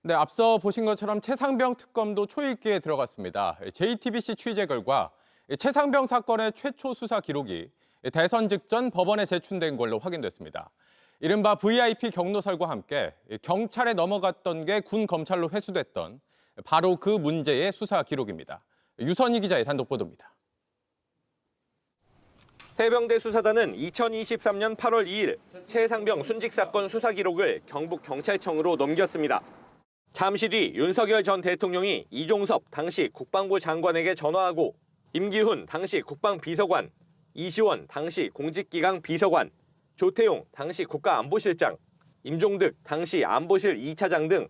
네, 앞서 보신 것처럼 최상병 특검도 초읽기에 들어갔습니다. JTBC 취재 결과 최상병 사건의 최초 수사 기록이 대선 직전 법원에 제출된 걸로 확인됐습니다. 이른바 VIP 경로설과 함께 경찰에 넘어갔던 게 군 검찰로 회수됐던 바로 그 문제의 수사 기록입니다. 유선희 기자의 단독 보도입니다. 해병대 수사단은 2023년 8월 2일 최상병 순직 사건 수사 기록을 경북경찰청으로 넘겼습니다. 잠시 뒤 윤석열 전 대통령이 이종섭 당시 국방부 장관에게 전화하고 임기훈 당시 국방비서관, 이시원 당시 공직기강 비서관, 조태용 당시 국가안보실장, 임종득 당시 안보실 2차장 등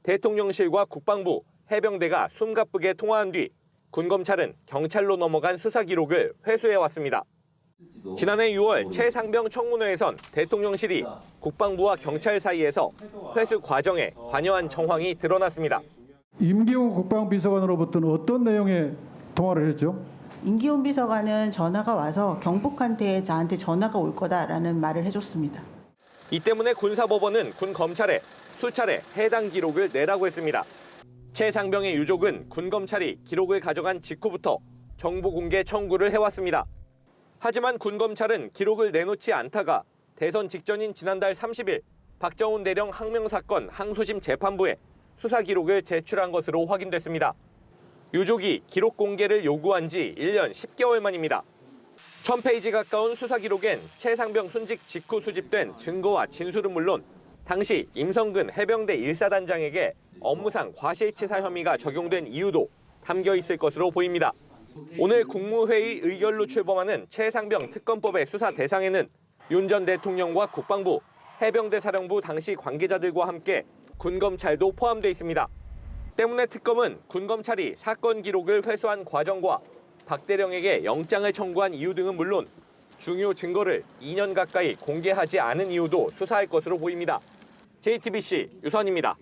대통령실과 국방부, 해병대가 숨가쁘게 통화한 뒤 군검찰은 경찰로 넘어간 수사 기록을 회수해왔습니다. 지난해 6월 최상병 청문회에선 대통령실이 국방부와 경찰 사이에서 회수 과정에 관여한 정황이 드러났습니다. 임기훈 국방비서관으로부터는 어떤 내용의 통화를 했죠? 임기훈 비서관은 전화가 와서 경북한테 저한테 전화가 올 거다라는 말을 해줬습니다. 이 때문에 군사법원은 군검찰에 수차례 해당 기록을 내라고 했습니다. 최상병의 유족은 군검찰이 기록을 가져간 직후부터 정보 공개 청구를 해왔습니다. 하지만 군검찰은 기록을 내놓지 않다가 대선 직전인 지난달 30일 박정훈 대령 항명 사건 항소심 재판부에 수사 기록을 제출한 것으로 확인됐습니다. 유족이 기록 공개를 요구한 지 1년 10개월 만입니다. 1000페이지 가까운 수사 기록엔 최상병 순직 직후 수집된 증거와 진술은 물론 당시 임성근 해병대 1사단장에게 업무상 과실치사 혐의가 적용된 이유도 담겨 있을 것으로 보입니다. 오늘 국무회의 의결로 출범하는 최상병 특검법의 수사 대상에는 윤 전 대통령과 국방부, 해병대 사령부 당시 관계자들과 함께 군검찰도 포함돼 있습니다. 때문에 특검은 군검찰이 사건 기록을 회수한 과정과 박 대령에게 영장을 청구한 이유 등은 물론 중요 증거를 2년 가까이 공개하지 않은 이유도 수사할 것으로 보입니다. JTBC 유선입니다.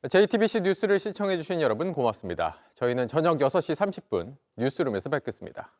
JTBC 뉴스를 시청해주신 여러분 고맙습니다. 저희는 저녁 6시 30분 뉴스룸에서 뵙겠습니다.